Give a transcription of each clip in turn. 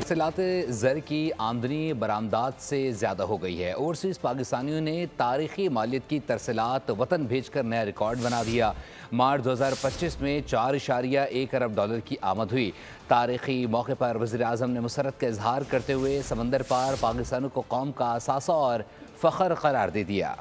तरसीलात ज़र की आमदनी बरामदात से ज़्यादा हो गई है। ओवरसीज़ पाकिस्तानियों ने तारीखी मालियत की तरसीलात वतन भेजकर नया रिकॉर्ड बना दिया। मार्च 2025 में 4.1 अरब डॉलर की आमद हुई। तारीखी मौके पर वज़ीर आज़म ने मुसरत का इजहार करते हुए समंदर पार पाकिस्तानियों को कौम का असासा और फ़ख्र करार दे दिया।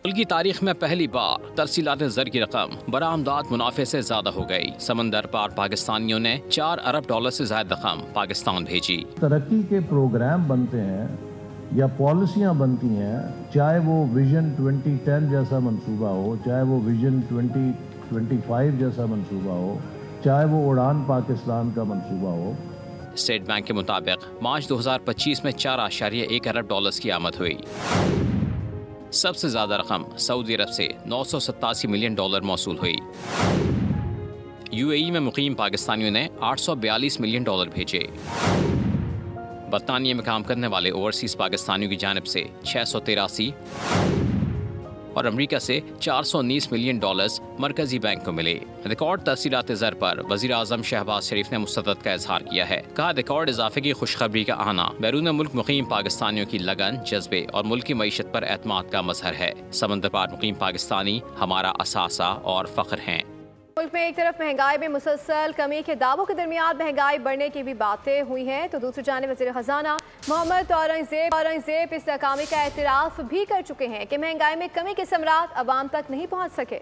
मुल्क की तारीख में पहली बार तरसीलात ज़र की रकम बरामदात मुनाफे से ज्यादा हो गई। समंदर पार पाकिस्तानियों ने 4 अरब डॉलर से ज्यादा रकम पाकिस्तान भेजी। तरक्की के प्रोग्राम बनते हैं या पॉलिसियां बनती हैं, चाहे वो विजन 2010 जैसा मंसूबा हो, चाहे वो विजन 2025 जैसा मंसूबा हो, चाहे वो उड़ान पाकिस्तान का मंसूबा हो। स्टेट बैंक के मुताबिक मार्च 2025 में 4.1 अरब डॉलर की आमद हुई। सबसे ज्यादा रकम सऊदी अरब से 987 मिलियन डॉलर मौसूल हुई। यूएई में मुकीम पाकिस्तानियों ने 842 मिलियन डॉलर भेजे। बरतानिया में काम करने वाले ओवरसीज पाकिस्तानियों की जानिब से 683 और अमेरिका से 419 मिलियन डॉलर्स मरकजी बैंक को मिले। रिकॉर्ड तरसीलात ज़र पर वज़ीर आज़म शहबाज शरीफ ने मुस्तरद का इजहार किया है। कहा, रिकॉर्ड इजाफे की खुशखबरी का आना बैरून मुल्क मुकीम पाकिस्तानियों की लगन, जज्बे और मुल्क की मईशत पर एतमाद का मजहर है। समंदर पार मुकीम पाकिस्तानी हमारा असासा और फ़ख्र हैं। मुल्क में एक तरफ महंगाई में मुसलसल कमी के दावों के दरमियान महंगाई बढ़ने की भी बातें हुई हैं, तो दूसरी जानिब वज़ीर ख़जाना मोहम्मद औरंगज़ेब इस नाकामी का एतराफ़ भी कर चुके हैं कि महंगाई में कमी के समरात अवाम तक नहीं पहुँच सके।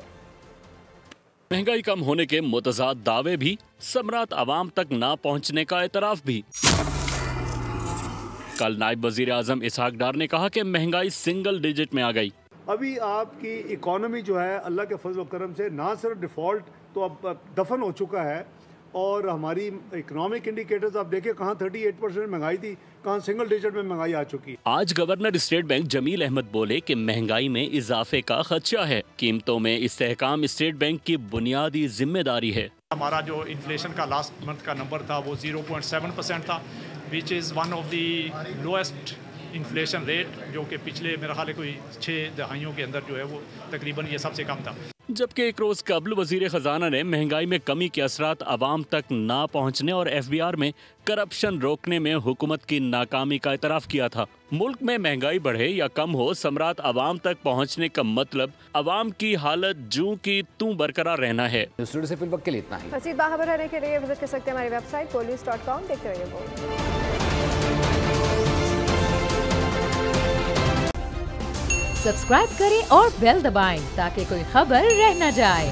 महंगाई कम होने के मुतज़ाद दावे भी, समरात अवाम तक ना पहुँचने का एतराफ़ भी। कल नायब वज़ीर आज़म इसहाक डार ने कहा कि महंगाई सिंगल डिजिट में आ गई। अभी आपकी इकॉनमी जो है अल्लाह के फजल करम से ना सिर्फ डिफ़ॉल्ट तो अब दफन हो चुका है, और हमारी इकोनॉमिक इंडिकेटर्स आप देखें कहाँ 38% महंगाई थी, कहाँ सिंगल डिजिट में महंगाई आ चुकी है। आज governor State Bank Jameel Ahmed बोले कि महंगाई में इजाफे का खदशा है। कीमतों में इस्तेहकाम स्टेट बैंक की बुनियादी जिम्मेदारी है। हमारा जो इन्फ्लेशन का लास्ट मंथ का नंबर था वो 0.7% था, which is one of the lowest inflation rate, जो कि पिछले मेरा ख्याल है कोई 6 दहाइयों के अंदर जो है वो तकरीबन ये सबसे कम था। जबकि एक रोज कबल वजीर खजाना ने महंगाई में कमी के असरात अवाम तक ना पहुँचने और FBR में करप्शन रोकने में हुकूमत की नाकामी का इतराफ़ किया था। मुल्क में महंगाई बढ़े या कम हो, समरात अवाम तक पहुँचने का मतलब अवाम की हालत जूं की तूं बरकरार रहना है। स्टूडियो से फिलहाल के लिए इतना ही। मज़ीद बाखबर रहने के लिए विजिट कर सकते हैं हमारी वेबसाइट polnews.com। देखते रहिए। सब्सक्राइब करें और बेल दबाएं ताकि कोई खबर रह न जाए।